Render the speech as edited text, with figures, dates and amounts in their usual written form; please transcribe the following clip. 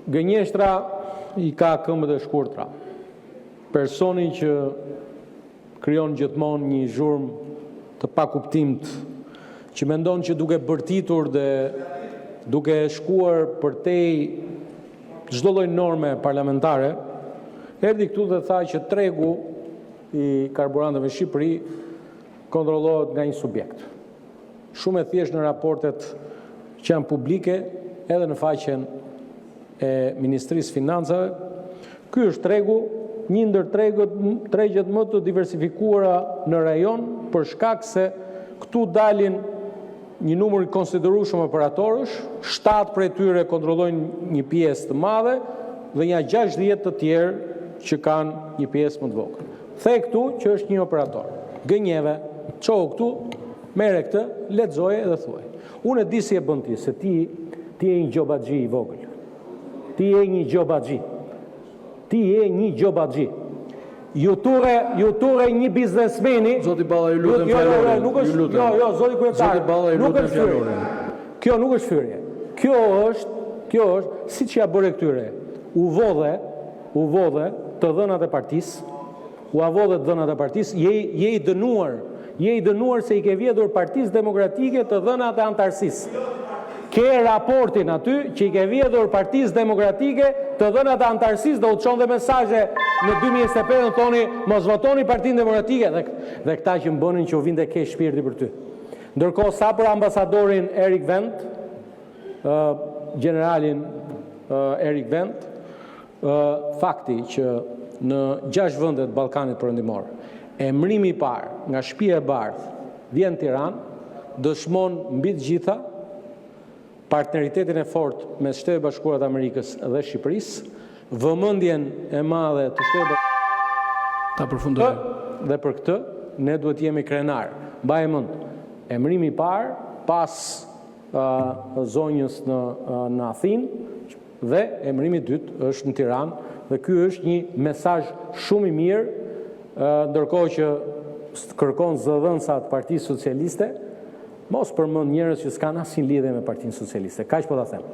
Gënjeshtra i ka këmbët e shkurtra. Personi që krijon gjithmonë një zhurmë të pakuptimt, që mendon që duke bërtitur dhe duke shkuar përtej çdo lloj norme parlamentare, erdhi këtu dhe tha që tregu i karburanteve në Shqipëri kontrollohet nga një subjekt. Shumë e thjeshtë në raportet që janë publike, edhe në faqen e Ministrisë Financave. Ky është tregu, një ndër tregjet më të diversifikuara në rajon, për shkak se këtu dalin një numër i konsiderueshëm operatorësh, 7 prej tyre kontrollojnë një pjesë të madhe dhe një 60 të tjerë që kanë një pjesë më të vogël. The këtu që është një operator. Gënjeve, çohu këtu, merre këtë, lexoje dhe thuaj. Unë e di si e bën ti, se ti je një gjobaxhi i vogël. Ti je një gjobaxhi. Ti je një gjobaxhi. Ju ture një biznesmeni. Zoti Balla, ju lutem fjalorin. Jo, zoti kryetar. Zoti Balla, ju lutem fjalorin. Kjo nuk është fyrje. Kjo është siç ja bëre këtyre. U vodhe të dhënat e partisë. U avodhe të dhënat e partisë, je i dënuar. Je i dënuar se i ke vjedhur Partisë Demokratike të dhënat e antarësisë. Ke raportin aty që i ke vjedhur Partisë Demokratike të dhënat e antarësisë dhe u çon dhe mesazhe në 2025 thoni mos votoni Partinë Demokratike dhe këta që më bënin që u vinte keq shpirti për ty. Ndërkohë sa për ambasadorin Erik Wendt, generalin Erik Wendt, fakti që në 6 vende të Ballkanit Perëndimor, emrimi i parë nga Shtëpia e Bardhë vjen në Tiranë, dëshmon mbi të gjitha partneritetin e fortë mes Shtetit Bashkuar të Amerikës dhe Shqipërisë, vëmendjen e madhe të Shtetit Ta përfundoj. Dhe për këtë ne duhet jemi krenar. Mbaj mend, emrimi i parë pas zonjës në Athinë dhe emrimi i dytë është në Tiranë dhe ky është një mesazh shumë i mirë, ndërkohë që kërkon zëdhënësat Partisë Socialiste, mos përmend njerëz që s'kan asnjë lidhje me Partinë Socialiste. Kaq po ta them.